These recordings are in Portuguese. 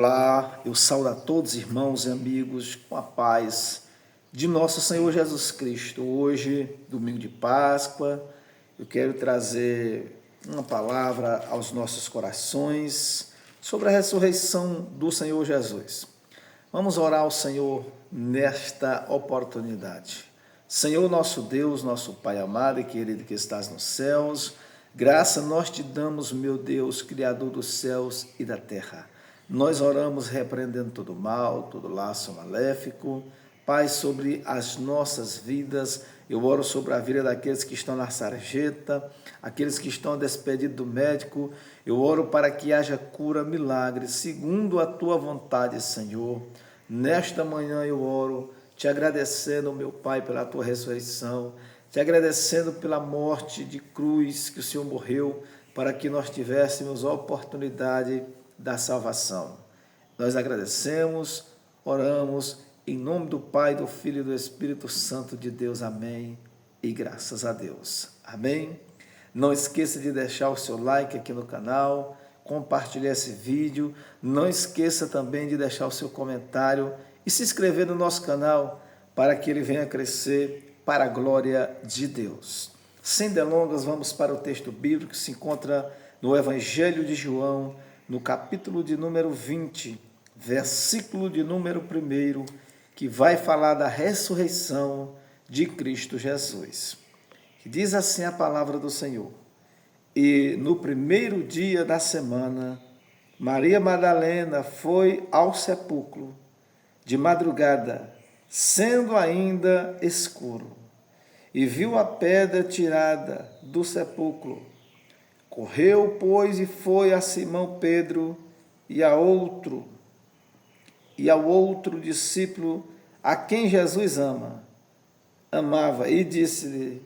Olá, eu saúdo a todos, irmãos e amigos, com a paz de nosso Senhor Jesus Cristo. Hoje, domingo de Páscoa, eu quero trazer uma palavra aos nossos corações sobre a ressurreição do Senhor Jesus. Vamos orar ao Senhor nesta oportunidade. Senhor, nosso Deus, nosso Pai amado e querido que estás nos céus, graça nós te damos, meu Deus, Criador dos céus e da terra. Nós oramos repreendendo todo mal, todo laço maléfico. Pai, sobre as nossas vidas, eu oro sobre a vida daqueles que estão na sarjeta, aqueles que estão despedidos do médico. Eu oro para que haja cura, milagre, segundo a tua vontade, Senhor. Nesta manhã eu oro, te agradecendo, meu Pai, pela tua ressurreição, te agradecendo pela morte de cruz que o Senhor morreu para que nós tivéssemos a oportunidade da salvação. Nós agradecemos, oramos, em nome do Pai, do Filho e do Espírito Santo de Deus. Amém. E graças a Deus. Amém. Não esqueça de deixar o seu like aqui no canal, compartilhar esse vídeo. Não esqueça também de deixar o seu comentário e se inscrever no nosso canal para que ele venha crescer para a glória de Deus. Sem delongas, vamos para o texto bíblico que se encontra no Evangelho de João, no capítulo de número 20, versículo de número 1, que vai falar da ressurreição de Cristo Jesus. Que diz assim a palavra do Senhor: E no primeiro dia da semana, Maria Madalena foi ao sepulcro de madrugada, sendo ainda escuro, e viu a pedra tirada do sepulcro. Correu, pois, e foi a Simão Pedro e ao outro discípulo a quem Jesus amava, e disse-lhes: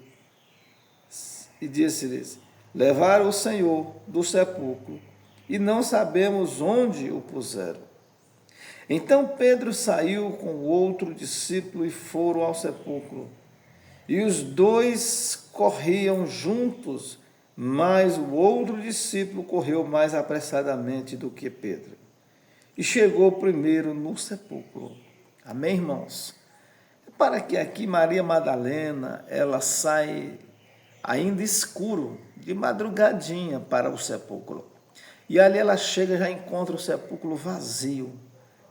levaram o Senhor do sepulcro, e não sabemos onde o puseram. Então Pedro saiu com o outro discípulo e foram ao sepulcro. E os dois corriam juntos, mas o outro discípulo correu mais apressadamente do que Pedro, e chegou primeiro no sepulcro. Amém, irmãos? Para que aqui Maria Madalena, ela sai ainda escuro, de madrugadinha para o sepulcro. E ali ela chega e já encontra o sepulcro vazio,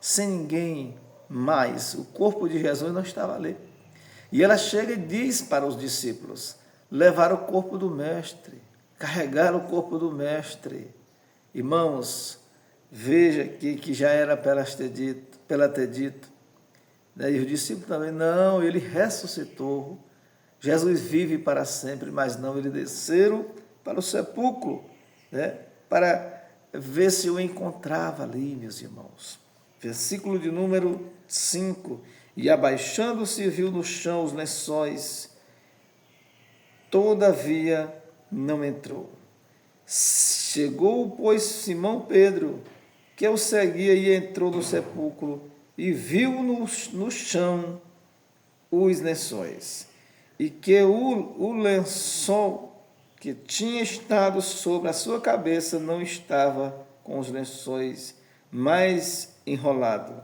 sem ninguém mais. O corpo de Jesus não estava ali. E ela chega e diz para os discípulos: levaram o corpo do mestre, carregaram o corpo do mestre. Irmãos, veja que já era para ela ter dito. E os discípulos também: não, ele ressuscitou. Jesus vive para sempre, mas não, eles desceram para o sepulcro, né, para ver se o encontrava ali, meus irmãos. Versículo de número 5. E abaixando-se, viu no chão os lençóis, todavia não entrou. Chegou, pois, Simão Pedro, que o seguia, e entrou no sepulcro, e viu no chão os lençóis, e que o lençol que tinha estado sobre a sua cabeça não estava com os lençóis, mas enrolado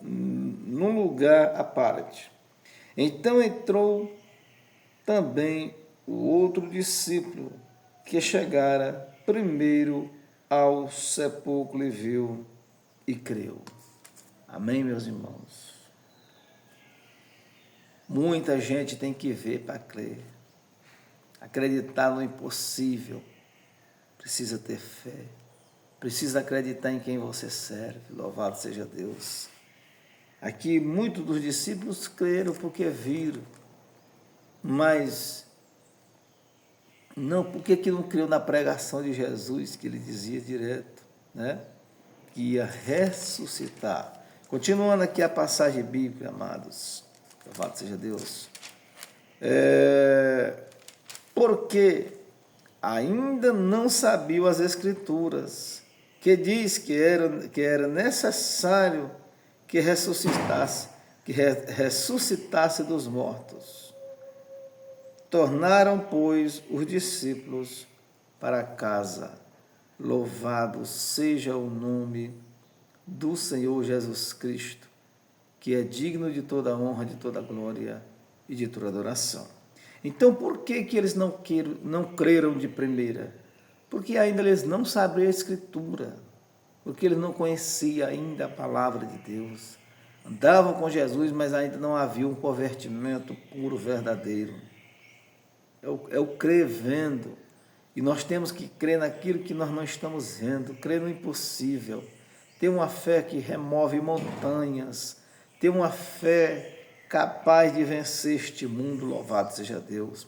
num lugar à parte. Então entrou também o outro discípulo, que chegara primeiro ao sepulcro e viu e creu. Amém, meus irmãos? Muita gente tem que ver para crer. Acreditar no impossível. Precisa ter fé. Precisa acreditar em quem você serve. Louvado seja Deus. Aqui muitos dos discípulos creram porque viram. Mas não, por que não creu na pregação de Jesus, que ele dizia direto, né? Que ia ressuscitar. Continuando aqui a passagem bíblica, amados. Louvado seja Deus. Porque ainda não sabiam as Escrituras, que diz que era necessário que ressuscitasse dos mortos. Tornaram, pois, os discípulos para casa, Louvado seja o nome do Senhor Jesus Cristo, que é digno de toda honra, de toda glória e de toda adoração. Então, por que eles não creram de primeira? Porque ainda eles não sabiam a Escritura, porque eles não conheciam ainda a palavra de Deus. Andavam com Jesus, mas ainda não havia um convertimento puro, verdadeiro. É o crer vendo. E nós temos que crer naquilo que nós não estamos vendo, crer no impossível. Ter uma fé que remove montanhas, ter uma fé capaz de vencer este mundo, louvado seja Deus.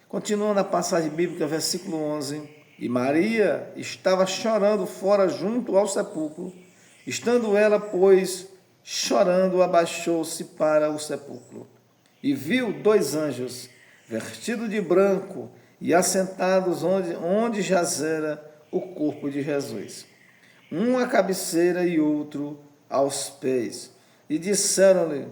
Continuando a passagem bíblica, versículo 11, e Maria estava chorando fora junto ao sepulcro. Estando ela, pois, chorando, abaixou-se para o sepulcro e viu 2 anjos, vestidos de branco, e assentados onde jazera o corpo de Jesus, um à cabeceira e outro aos pés. E disseram-lhe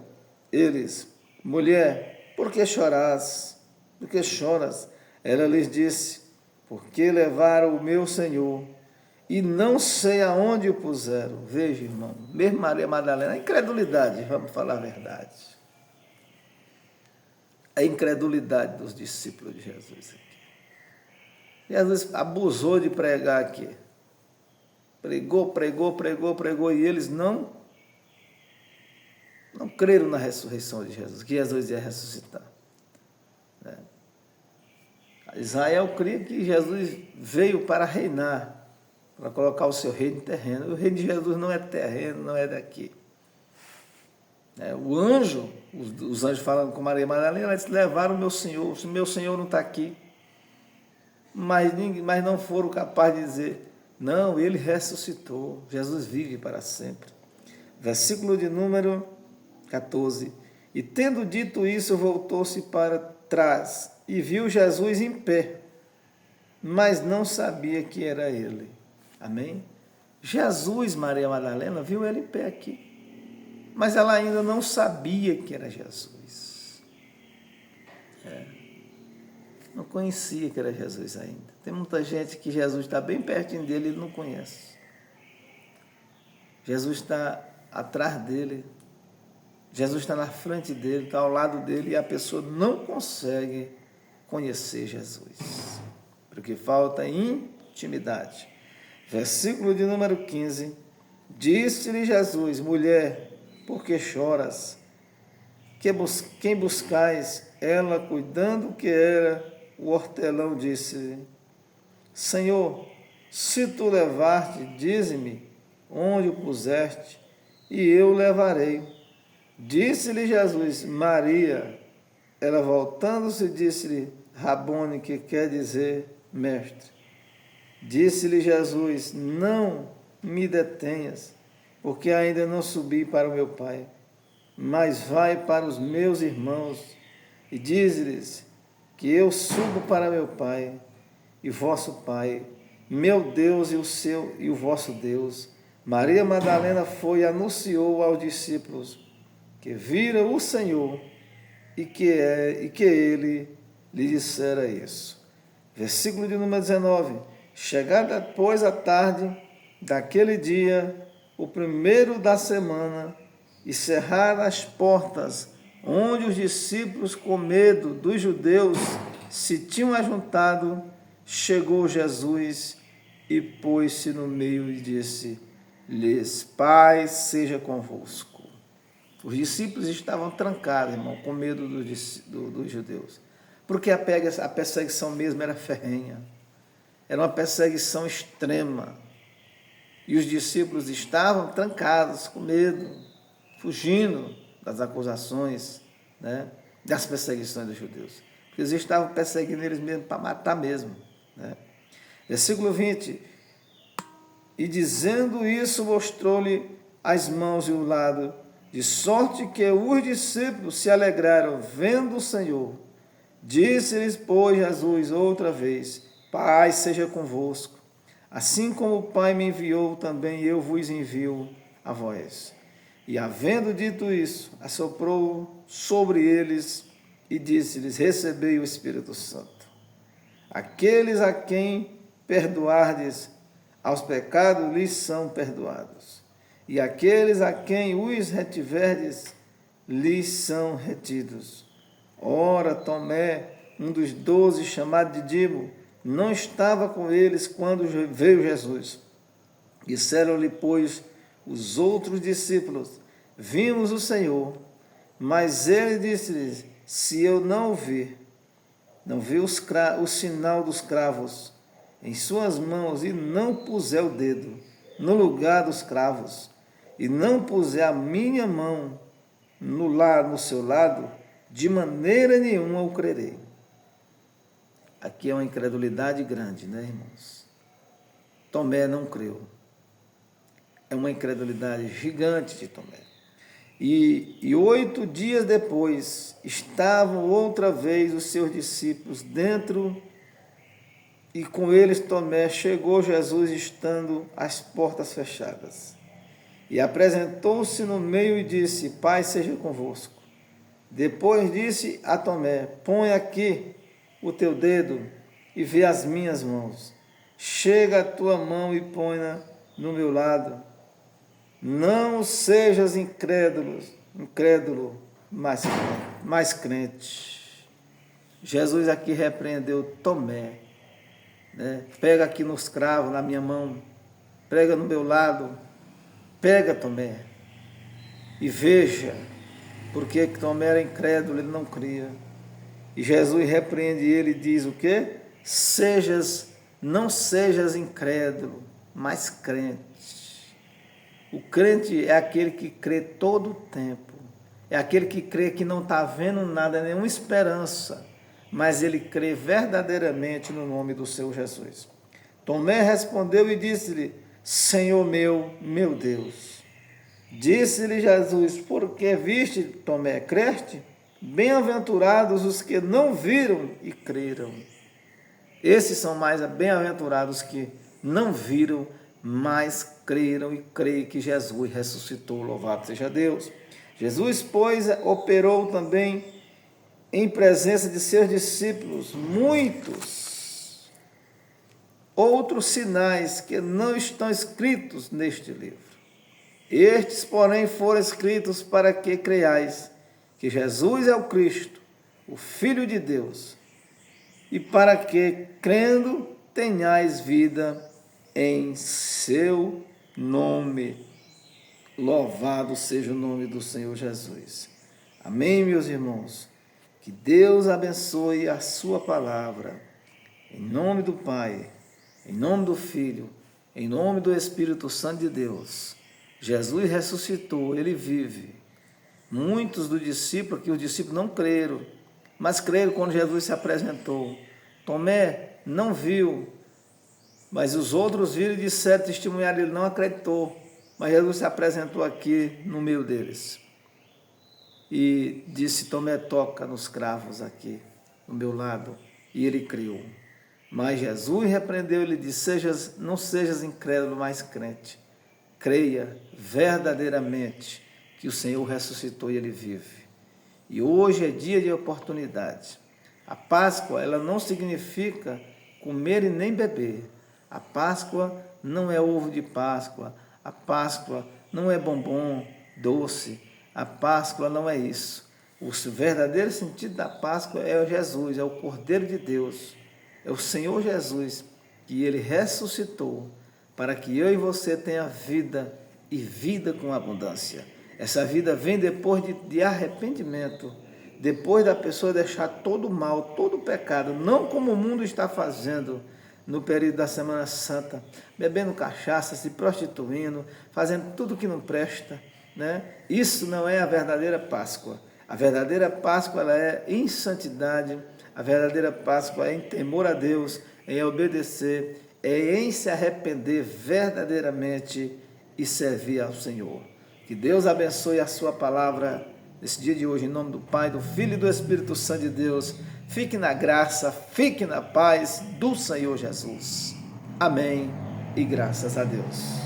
eles: mulher, por que choras? Por que choras? Ela lhes disse: porque levaram o meu Senhor e não sei aonde o puseram. Veja, irmão, mesmo Maria Madalena, a incredulidade, vamos falar a verdade. A incredulidade dos discípulos de Jesus aqui. Jesus abusou de pregar aqui. Pregou, e eles não creram na ressurreição de Jesus, que Jesus ia ressuscitar. Israel cria que Jesus veio para reinar, para colocar o seu reino terreno. O reino de Jesus não é terreno, não é daqui. O anjo, os anjos falando com Maria Madalena, eles levaram o meu Senhor não está aqui. Mas não foram capazes de dizer, não, ele ressuscitou, Jesus vive para sempre. Versículo de número 14. E tendo dito isso, voltou-se para trás e viu Jesus em pé, mas não sabia que era ele. Amém? Jesus, Maria Madalena, viu ele em pé aqui, mas ela ainda não sabia que era Jesus. Não conhecia que era Jesus ainda. Tem muita gente que Jesus está bem pertinho dele e não conhece. Jesus está atrás dele, Jesus está na frente dele, está ao lado dele e a pessoa não consegue conhecer Jesus, porque falta intimidade. Versículo de número 15, disse-lhe Jesus: mulher, por que choras? Quem buscais? Ela, cuidando que era o hortelão, disse: Senhor, se tu levar-te, dize-me onde o puseste, e eu levarei. Disse-lhe Jesus: Maria. Ela, voltando-se, disse-lhe: Rabone, que quer dizer mestre. Disse-lhe Jesus: não me detenhas, porque ainda não subi para o meu Pai, mas vai para os meus irmãos e dize-lhes que eu subo para meu Pai e vosso Pai, meu Deus e o vosso Deus. Maria Madalena foi e anunciou aos discípulos que vira o Senhor e que ele lhe dissera isso. Versículo de número 19. Chegada, pois, a tarde daquele dia, o primeiro da semana, e cerradas as portas, onde os discípulos, com medo dos judeus, se tinham ajuntado, chegou Jesus e pôs-se no meio e disse-lhes: paz seja convosco. Os discípulos estavam trancados, irmão, com medo dos judeus, porque a perseguição mesmo era ferrenha, era uma perseguição extrema, e os discípulos estavam trancados, com medo, fugindo das acusações, das perseguições dos judeus, porque eles estavam perseguindo eles mesmo para matar mesmo. Versículo 20, e dizendo isso, mostrou-lhe as mãos e o lado, de sorte que os discípulos se alegraram vendo o Senhor. Disse-lhes, pois, Jesus outra vez: paz seja convosco. Assim como o Pai me enviou, também eu vos envio a vós. E havendo dito isso, assoprou sobre eles e disse-lhes: recebei o Espírito Santo. Aqueles a quem perdoardes, aos pecados lhes são perdoados. E aqueles a quem os retiverdes, lhes são retidos. Ora, Tomé, um dos 12, chamado Dídimo, não estava com eles quando veio Jesus. Disseram-lhe, pois, os outros discípulos: vimos o Senhor. Mas ele disse-lhes: se eu não vi o sinal dos cravos em suas mãos, e não puser o dedo no lugar dos cravos, e não puser a minha mão no seu lado, de maneira nenhuma eu crerei. Aqui é uma incredulidade grande, né, irmãos? Tomé não creu. É uma incredulidade gigante de Tomé. E 8 dias depois, estavam outra vez os seus discípulos dentro, e com eles Tomé. Chegou Jesus, estando as portas fechadas. E apresentou-se no meio e disse: Pai seja convosco. Depois disse a Tomé: põe aqui o teu dedo e vê as minhas mãos. Chega a tua mão e põe-na no meu lado. Não sejas incrédulo, mas crente. Jesus aqui repreendeu Tomé, né? Pega aqui nos cravos, na minha mão, prega no meu lado, pega, Tomé, e veja, porque Tomé era incrédulo, ele não cria. E Jesus repreende ele e diz o quê? Não sejas incrédulo, mas crente. O crente é aquele que crê todo o tempo, é aquele que crê que não está vendo nada, nenhuma esperança, mas ele crê verdadeiramente no nome do seu Jesus. Tomé respondeu e disse-lhe: Senhor meu Deus. Disse-lhe Jesus: por que viste, Tomé, creste? Bem-aventurados os que não viram e creram. Esses são mais bem-aventurados que não viram, mas creram e creem que Jesus ressuscitou. Louvado seja Deus. Jesus, pois, operou também em presença de seus discípulos muitos outros sinais que não estão escritos neste livro. Estes, porém, foram escritos para que creiais que Jesus é o Cristo, o Filho de Deus, e para que, crendo, tenhais vida em seu nome. Louvado seja o nome do Senhor Jesus. Amém, meus irmãos? Que Deus abençoe a sua palavra. Em nome do Pai, em nome do Filho, em nome do Espírito Santo de Deus. Jesus ressuscitou, ele vive. Muitos dos discípulos, que os discípulos não creram, mas creram quando Jesus se apresentou. Tomé não viu, mas os outros viram e disseram, testemunharam, ele não acreditou. Mas Jesus se apresentou aqui no meio deles. E disse: Tomé, toca nos cravos aqui, no meu lado. E ele creu. Mas Jesus repreendeu, ele disse: não sejas incrédulo, mas crente. Creia verdadeiramente que o Senhor ressuscitou e ele vive. E hoje é dia de oportunidade. A Páscoa, ela não significa comer e nem beber. A Páscoa não é ovo de Páscoa. A Páscoa não é bombom, doce. A Páscoa não é isso. O verdadeiro sentido da Páscoa é Jesus, é o Cordeiro de Deus. É o Senhor Jesus, que ele ressuscitou para que eu e você tenha vida e vida com abundância. Essa vida vem depois de arrependimento, depois da pessoa deixar todo o mal, todo o pecado, não como o mundo está fazendo no período da Semana Santa, bebendo cachaça, se prostituindo, fazendo tudo que não presta, né? Isso não é a verdadeira Páscoa. A verdadeira Páscoa, ela é em santidade, a verdadeira Páscoa é em temor a Deus, em obedecer, é em se arrepender verdadeiramente e servir ao Senhor. Que Deus abençoe a sua palavra nesse dia de hoje, em nome do Pai, do Filho e do Espírito Santo de Deus. Fique na graça, fique na paz do Senhor Jesus. Amém e graças a Deus.